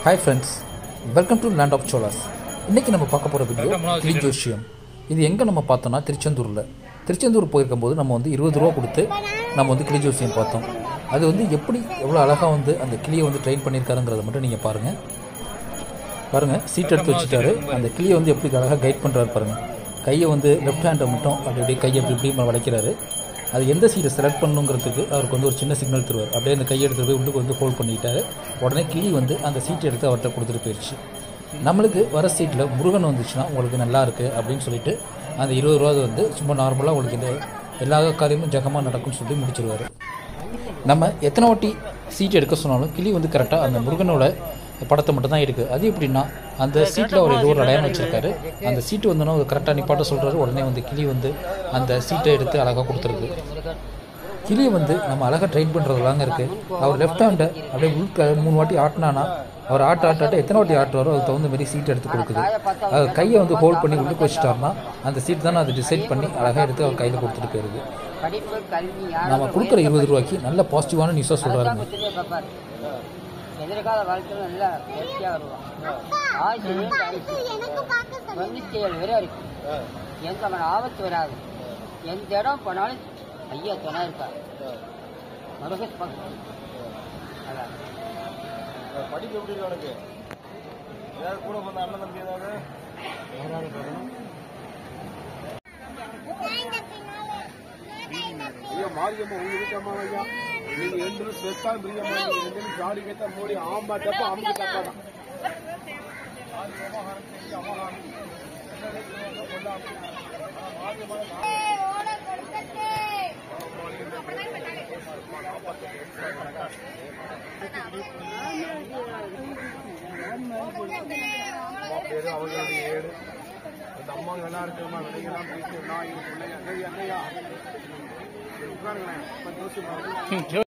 Hi friends, welcome to Land of Cholas. இன்றைக்கி நம்ம பார்க்க போகிற வீடியோ கிளி ஜோசியம். இது எங்கே நம்ம பார்த்தோன்னா திருச்செந்தூர் போயிருக்கும்போது நம்ம 20 ரூபா கொடுத்து நம்ம கிளி ஜோசியம் பார்த்தோம். அது எப்படி எவ்வளோ அழகாக அந்த கிளியை ட்ரெயின் பண்ணியிருக்காருங்கிறத மட்டும் நீங்கள் பாருங்கள். சீட் எடுத்து வச்சுட்டாரு. அந்த கிளியை எப்படி அழகாக கைட் பண்ணுறாரு பாருங்கள். கையை லெஃப்ட் ஹேண்டை மட்டும் அப்படி கையை இப்படி வளைக்கிறாரு. அது எந்த சீட்டை செலக்ட் பண்ணணுங்கிறதுக்கு அவருக்கு ஒரு சின்ன சிக்னல் தருவார். அப்படியே அந்த கையை எடுத்துகிட்டு போய் உள்ளுக்கு ஹோல்ட் பண்ணிட்டாரு. உடனே கிளி அந்த சீட்டை எடுத்து அவர்கிட்ட கொடுத்துட்டு போயிடுச்சு. நம்மளுக்கு வர சீட்டில் முருகன் வந்துச்சுன்னா உங்களுக்கு நல்லா இருக்குது அப்படின்னு சொல்லிட்டு அந்த 20 ரூபா சும்மா நார்மலாக உங்களுக்கு இந்த எல்லா காரியமும் ஜகமாக நடக்கும்னு சொல்லி முடிச்சிருவார். நம்ம எத்தனை வாட்டி சீட் எடுக்க சொன்னாலும் கிளி கரெக்டாக அந்த முருகனோட படத்தை மட்டும் தான் இருக்குது. அது எப்படின்னா அந்த சீட்டில் அவர் ஏதோ ஒரு அடையாளம் வச்சுருக்காரு. அந்த சீட்டு ஒரு கரெக்டாக நிப்பாட்ட சொல்கிறாரு. உடனே கிளி அந்த சீட்டை எடுத்து அழகாக கொடுத்துருக்கு. கிளியை நம்ம அழகாக ட்ரெயின் பண்ணுறதுலாங்க இருக்குது. அவர் லெஃப்ட் ஹேண்டை அப்படியே உள்க 3 வாட்டி ஆட்டினானா அவர் ஆட்ட எத்தனை வாட்டி ஆட்டுவாரோ அதுக்கு தகுந்த மாதிரி சீட் எடுத்து கொடுக்குது. அது கையை ஹோல்ட் பண்ணி உள்ளுக்கு வச்சுட்டாருன்னா அந்த சீட் தானே அதை டிசைட் பண்ணி அழகாக எடுத்து அவர் கையில் கொடுத்துட்டு போயிருது. நம்ம கொடுக்குற 20 ரூபாய்க்கு நல்ல பாசிட்டிவான நியூஸாக சொல்கிறாருங்க. எதிர்கால வாழ்க்கையில் நல்லா ஹெல்த்தியாக வருவான். 97 வரை இருக்கு. எந்த அவன் ஆபத்து வராது. எந்த இடம் போனாலும் ஐயா துணை இருக்காரு. முருகன் பக்கம் படிப்பு எப்படி இருக்கு? ஏதாவது கூட வந்த அண்ணன் தம்பி ஏதாவது ஐயா மாரியம்மா உங்க வீட்டம்மா ஐயா நீங்க 2 செத்தா பிரியம்மா 2 ஜாடி கேட்டா மோடி ஆம்பா தப்பா அம்மா தப்பா தான் பேரு அவங்களுடைய 7 அந்த அம்மா நல்லா இருக்குமா விலையெல்லாம் பேசி நான் பிள்ளைங்க அண்ணையா உட்காருங்களேன் 10 வருஷம்